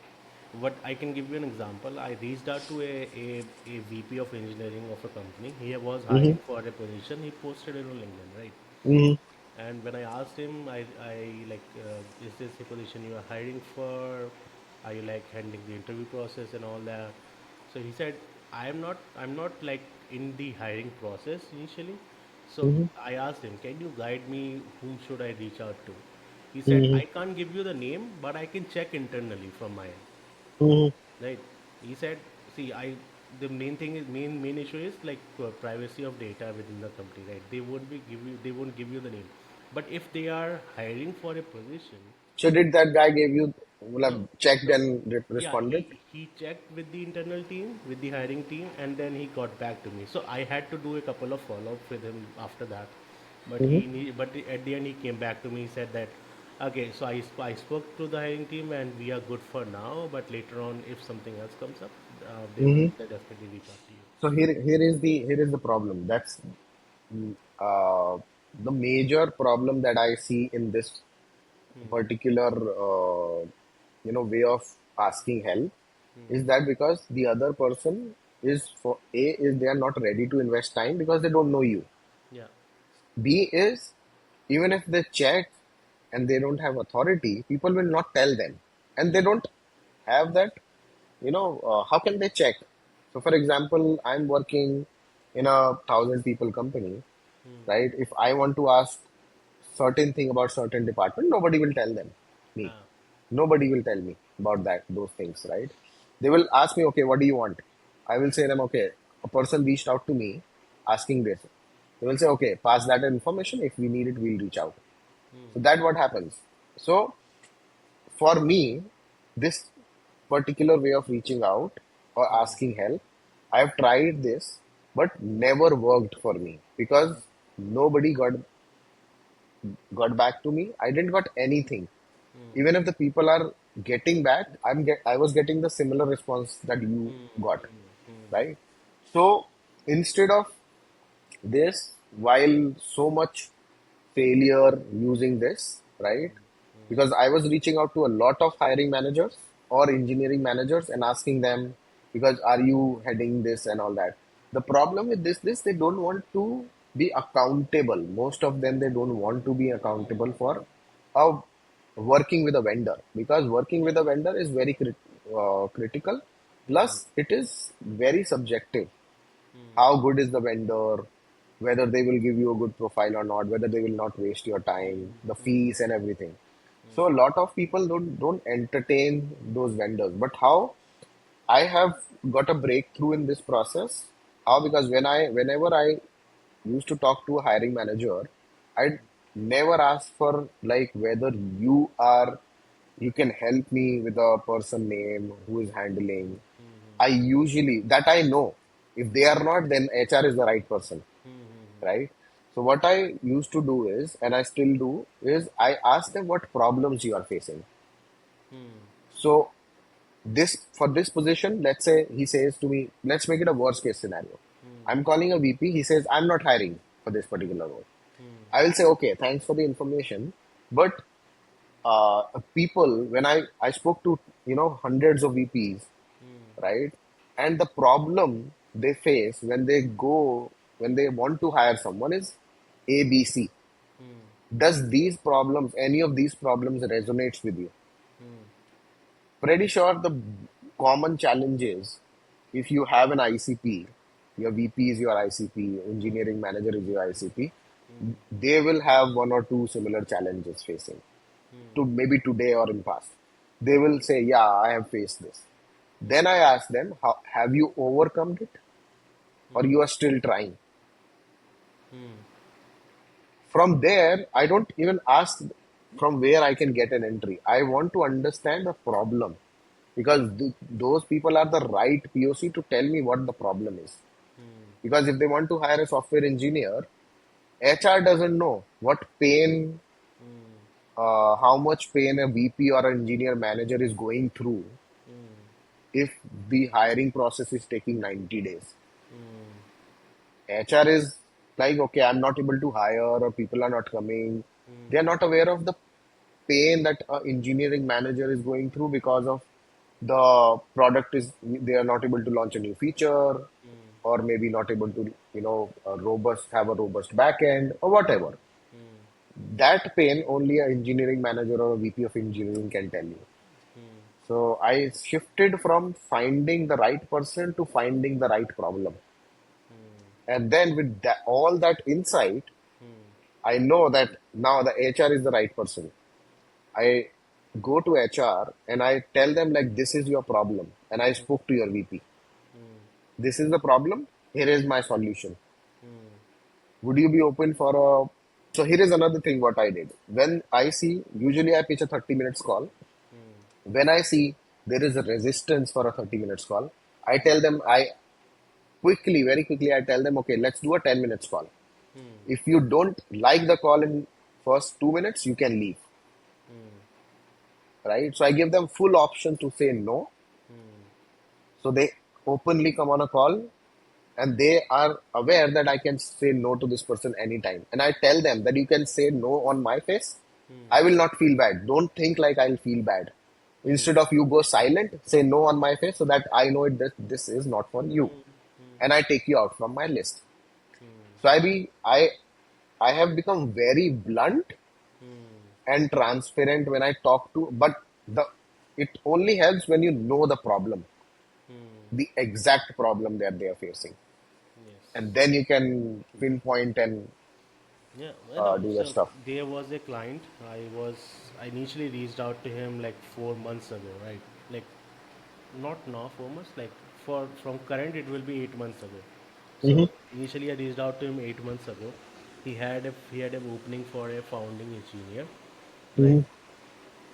what I can give you an example. I reached out to a VP of engineering of a company. He was Mm-hmm. hiring for a position. He posted it on LinkedIn, right? Mm-hmm. And when I asked him, I like, is this a position you are hiring for? Are you like handling the interview process and all that? So he said, I'm not like in the hiring process initially. So Mm-hmm. I asked him, can you guide me? Whom should I reach out to? He said, Mm-hmm. I can't give you the name, but I can check internally from my end. Mm-hmm. Right. He said, see, the main thing is main issue is like privacy of data within the company, right? They won't give you the name. But if they are hiring for a position, So did that guy give you, well, no, checked no, and yeah, responded? he checked with the internal team, with the hiring team, and then he got back to me. So I had to do a couple of follow-ups with him after that. Mm-hmm. But at the end he came back to me. He said that, okay, so I spoke to the hiring team and we are good for now. But later on, if something else comes up, Mm-hmm. they definitely reach out to you. So here is the problem. That's uh, the major problem that I see in this particular way of asking help is that because the other person is for A is they are not ready to invest time because they don't know you. Yeah. B is even if they check and they don't have authority, people will not tell them, and they don't have that. How can they check? So, for example, I'm working in a 1,000 people company, right? If I want to ask certain thing about certain department, nobody will tell them me. Ah. Nobody will tell me about those things, right? They will ask me, okay, what do you want? I will say them, okay, a person reached out to me asking this. They will say, okay, pass that information. If we need it, we'll reach out. So that what happens. So for me, this particular way of reaching out or asking help, I've tried this, but never worked for me because nobody got back to me. I didn't got anything. Even if the people are getting back, I was getting the similar response that you got, right? So instead of this, while so much failure using this, right? Because I was reaching out to a lot of hiring managers or engineering managers and asking them, because are you heading this and all that. The problem with this they don't want to be accountable. Most of them they don't want to be accountable for how working with a vendor, because working Yeah. with a vendor is very critical. Plus, it is very subjective. How good is the vendor, whether they will give you a good profile or not, whether they will not waste your time, the fees and everything. So a lot of people don't entertain those vendors. But how I have got a breakthrough in this process? How? Because whenever I used to talk to a hiring manager, I'd never ask for like whether you can help me with a person name who is handling. I usually that I know. If they are not, then HR is the right person, right? So what I used to do is, and I still do, is I ask them what problems you are facing. So for this position, let's say he says to me, let's make it a worst case scenario. I'm calling a VP. He says I'm not hiring for this particular role. I will say, okay, thanks for the information, but people when I spoke to hundreds of VPs, right? And the problem they face when they want to hire someone is A, B, C. Hmm. Does these problems, any of these problems resonates with you? Hmm. Pretty sure the common challenge is if you have an ICP, your VP is your ICP, engineering manager is your ICP, they will have one or two similar challenges facing to maybe today or in past. They will say, yeah, I have faced this. Then I ask them, how, have you overcome it or you are still trying? Hmm. From there, I don't even ask from where I can get an entry. I want to understand the problem because those people are the right POC to tell me what the problem is. Because if they want to hire a software engineer, HR doesn't know what pain, how much pain a VP or an engineer manager is going through if the hiring process is taking 90 days. HR is like, okay, I'm not able to hire or people are not coming. They are not aware of the pain that an engineering manager is going through because of the product is they are not able to launch a new feature or maybe not able to have a robust backend or whatever. That pain only an engineering manager or a VP of engineering can tell you. So I shifted from finding the right person to finding the right problem. And then with that, all that insight, I know that now the HR is the right person. I go to HR and I tell them like this is your problem and I spoke to your VP. This is the problem. Here is my solution. Would you be open for a so here is another thing what I did. When I see usually I pitch a 30 minutes call. When I see there is a resistance for a 30 minutes call, I tell them very quickly I tell them okay, let's do a 10 minutes call. If you don't like the call in first 2 minutes, you can leave. Right? So I give them full option to say no. So they openly come on a call and they are aware that I can say no to this person anytime. And I tell them that you can say no on my face. I will not feel bad. Don't think like I'll feel bad. Instead of you go silent, say no on my face so that I know that this is not for you. And I take you out from my list. So I have become very blunt and transparent when I talk to, but the it only helps when you know the problem, the exact problem that they are facing, and Yes. then you can pinpoint and Yeah, I know. do the So stuff. there was a client. I initially reached out to him like 4 months ago, right? Like not now 4 months. Like for from current it will be 8 months ago. So initially I reached out to him 8 months ago. He had an opening for a founding engineer, right?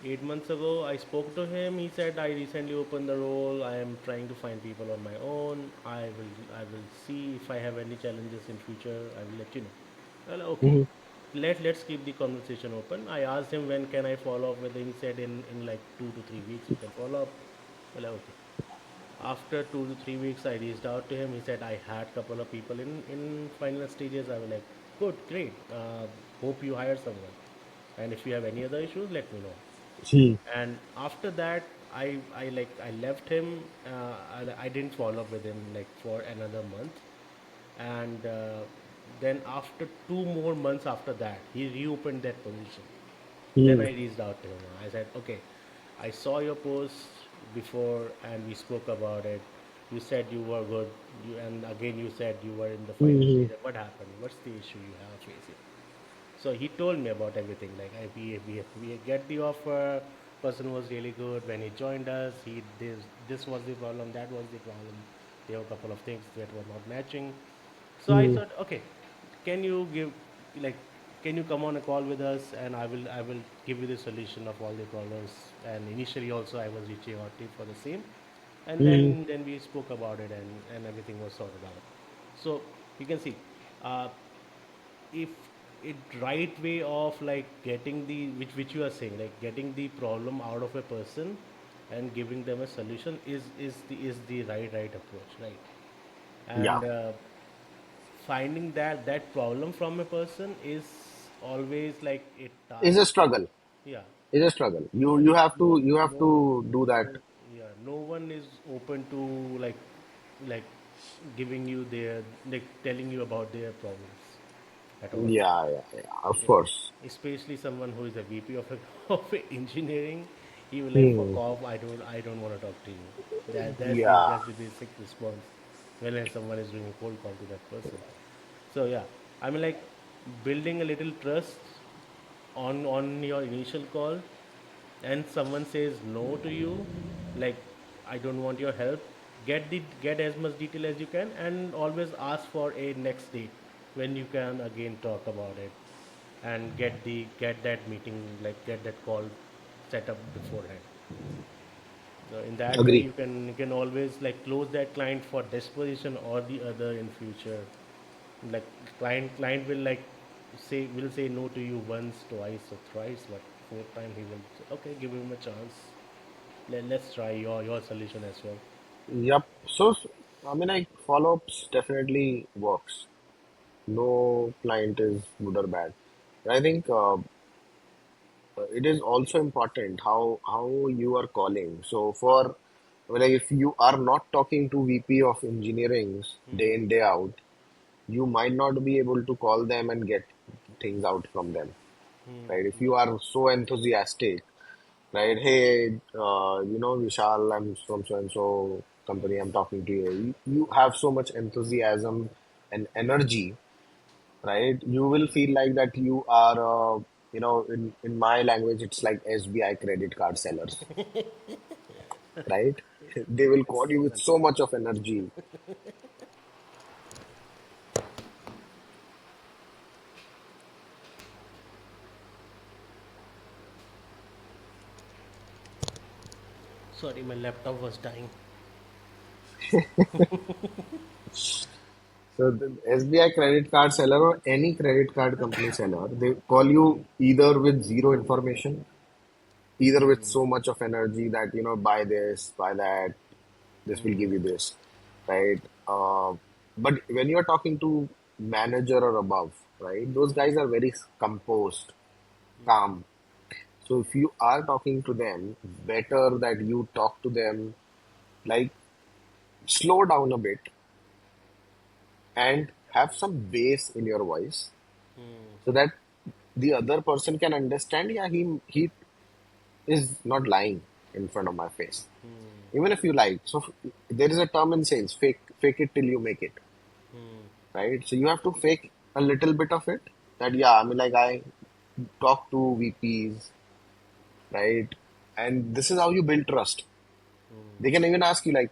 8 months ago, I spoke to him. He said, "I recently opened the role. I am trying to find people on my own. I will see if I have any challenges in future. I will let you know." Well, okay. Let's keep the conversation open. I asked him when can I follow up with him. He said in like 2 to 3 weeks you can follow up. Well, okay. After 2 to 3 weeks, I reached out to him. He said I had couple of people in final stages. I was like, good, great. Hope you hire someone. And if you have any other issues, let me know. And after that, I left him. I didn't follow up with him like for another month. And then after 2 more months after that, he reopened that position. Then I reached out to him. I said, okay, I saw your post before and we spoke about it. You said you were good, and again you said you were in the final stage. What happened? What's the issue you have facing? So he told me about everything. Like we get the offer. Person was really good when he joined us. This was the problem. That was the problem. There were a couple of things that were not matching. So I thought, okay, can you give like can you come on a call with us and I will give you the solution of all the problems. And initially also I was reaching out to you for the same. And then we spoke about it and everything was sorted out. So you can see uh, if it right way of like getting the which you are saying like getting the problem out of a person and giving them a solution is the right approach, right? Yeah, And finding that problem from a person is always like a it's task. a struggle. Yeah. It's a struggle. You no you have to no you have no to do that. no yeah, no one is open to like giving you their like telling you about their problems. at all. Yeah, yeah, yeah. Of Es- course. Especially someone who is a VP of, of engineering, he will like, fuck Hmm. off. I don't want to talk to you. Yeah. That's the basic response when someone is doing a cold call to that person. So yeah, I mean like building a little trust on your initial call, and someone says no to you, like I don't want your help, get as much detail as you can, and always ask for a next date when you can again talk about it, and get that meeting, like get that call set up beforehand. So in that way Agree. you can always like close that client for this position or the other in future. Like client will like say no to you once, twice, or thrice, but fourth time he will say, okay, give him a chance. Let's try your solution as well. Yep. So, I mean, like follow-ups definitely works. No client is good or bad. I think it is also important how you are calling. So for like if you are not talking to VP of engineering day in day out, you might not be able to call them and get things out from them, right? If you are so enthusiastic, right? Hey, Vishal, I'm from so and so company. I'm talking to you. You have so much enthusiasm and energy, right? You will feel like that you are, in my language, it's like SBI credit card sellers, right? They will call you with so much of energy. Sorry, my laptop was dying. So the SBI credit card seller or any credit card company seller, they call you either with zero information, either with so much of energy that, buy this, buy that, this will give you this, right? But when you're talking to manager or above, right, those guys are very composed, calm. So if you are talking to them, better that you talk to them like slow down a bit and have some bass in your voice so that the other person can understand, yeah, he is not lying in front of my face. Even if you lie. So there is a term in sales, fake it till you make it, right? So you have to fake a little bit of it. That yeah, I mean like I talk to VPs, right? And this is how you build trust. They can even ask you like,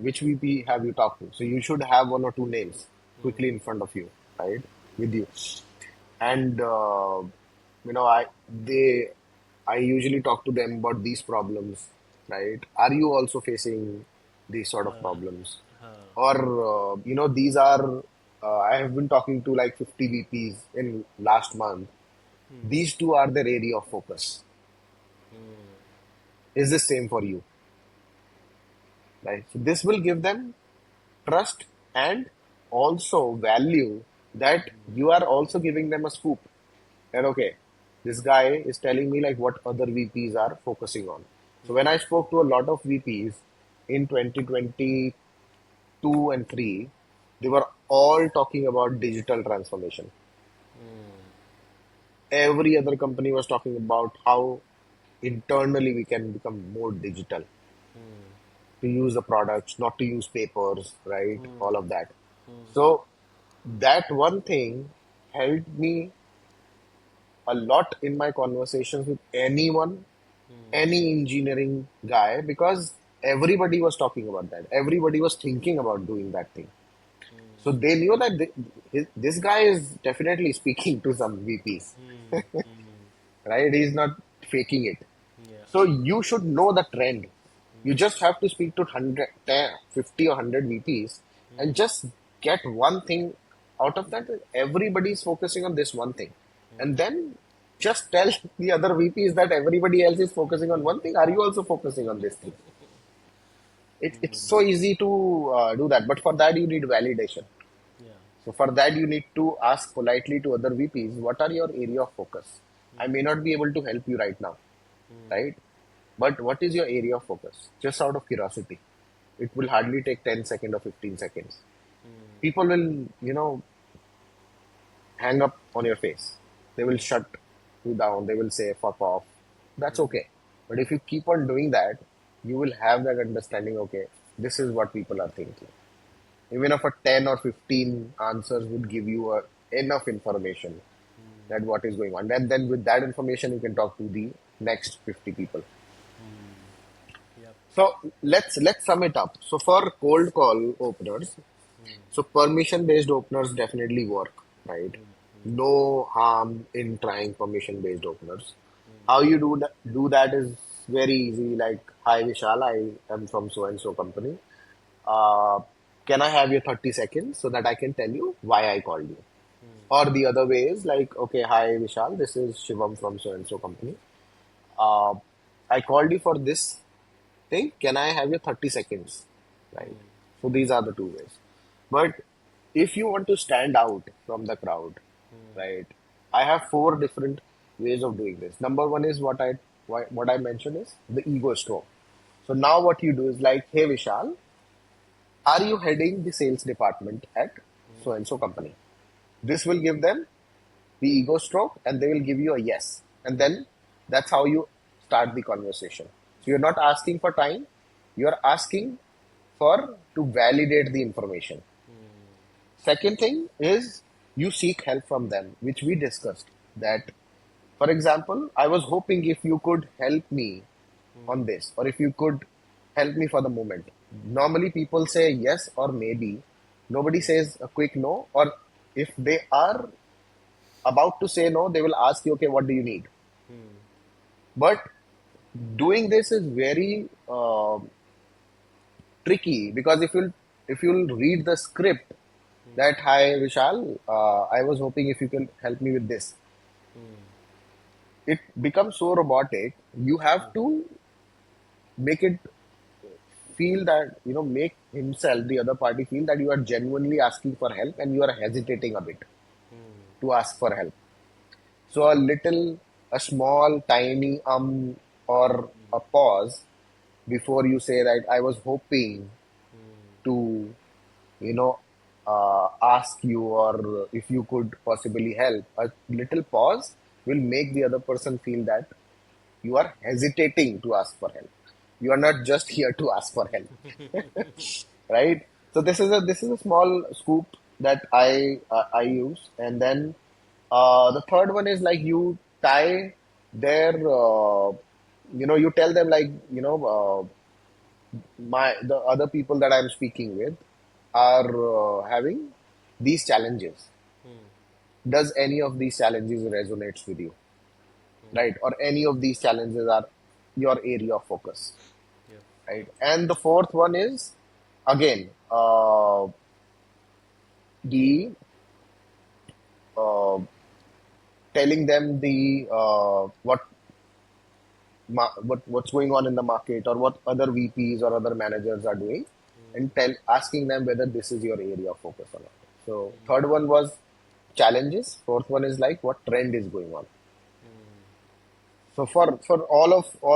which VP have you talked to? So you should have one or two names quickly in front of you, right, with you. And I usually talk to them about these problems, right? Are you also facing these sort of problems? Or these are I have been talking to like 50 VPs in last month. These two are their area of focus. Is the same for you, right? So this will give them trust and also value that you are also giving them a scoop. And okay, this guy is telling me like what other VPs are focusing on. So when I spoke to a lot of VPs in 2022 and 3, they were all talking about digital transformation. Every other company was talking about how internally we can become more digital, to use the products, not to use papers, right? All of that. So that one thing helped me a lot in my conversations with anyone, any engineering guy, because everybody was talking about that. Everybody was thinking about doing that thing. So they knew that this guy is definitely speaking to some VPs, right? He's not faking it. Yeah. So you should know the trend. You just have to speak to 100, 10, 50 or 100 VPs and just get one thing out of that. Everybody is focusing on this one thing. And then just tell the other VPs that everybody else is focusing on one thing. Are you also focusing on this thing? It's so easy to do that. But for that, you need validation. Yeah. So for that, you need to ask politely to other VPs, what are your area of focus? I may not be able to help you right now, right? But what is your area of focus? Just out of curiosity. It will hardly take 10 seconds or 15 seconds. People will, hang up on your face. They will shut you down. They will say, fuck off. That's okay. But if you keep on doing that, you will have that understanding, okay, this is what people are thinking. Even if a 10 or 15 answers would give you enough information that what is going on. Then with that information, you can talk to the next 50 people. Yep. So let's sum it up. So for cold call openers, so permission based openers definitely work, right? No harm in trying permission based openers. How you do that is very easy. Like, hi Vishal, I am from so and so company. Uh, can I have your 30 seconds so that I can tell you why I called you? Or the other way is like, okay, hi Vishal, this is Shivam from so and so company. Uh, I called you for this thing. Can I have your 30 seconds? Right. So these are the two ways. But if you want to stand out from the crowd, right, I have four different ways of doing this. Number one is what I mentioned is the ego stroke. So now what you do is like, hey Vishal, are you heading the sales department at so and so company? This will give them the ego stroke and they will give you a yes. And then that's how you start the conversation. So you're not asking for time, you're asking for to validate the information. Second thing is you seek help from them, which we discussed. That, for example, I was hoping if you could help me on this, or if you could help me for the moment. Normally, people say yes or maybe. Nobody says a quick no, or if they are about to say no, they will ask you, okay, what do you need? But doing this is very tricky because if you'll read the script that hi Vishal, I was hoping if you can help me with this, it becomes so robotic. You have to make it feel that make himself the other party feel that you are genuinely asking for help and you are hesitating a bit to ask for help. So a small, tiny or a pause before you say that I was hoping to, you know, ask you or if you could possibly help. A little pause will make the other person feel that you are hesitating to ask for help. You are not just here to ask for help, right? So this is a small scoop that I use, and then the third one is like you tie their you tell them like the other people that I'm speaking with are having these challenges. Does any of these challenges resonates with you, right? Or any of these challenges are your area of focus, Yep. right? And the fourth one is again the uh, telling them the what's going on in the market or what other VPs or other managers are doing, and asking them whether this is your area of focus or not. So third one was challenges. Fourth one is like what trend is going on. So for all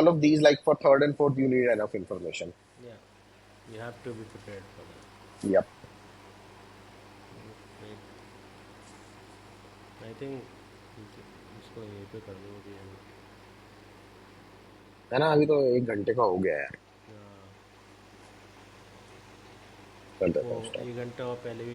of these, like for third and fourth, you need enough information. Yeah. You have to be prepared for that. Yep. Right. I think इसको यहीं पे कर दो अभी end. है ना, अभी तो 1 घंटे का हो गया यार. हाँ, कर देता वो हूँ stop. 1 घंटा और पहले भी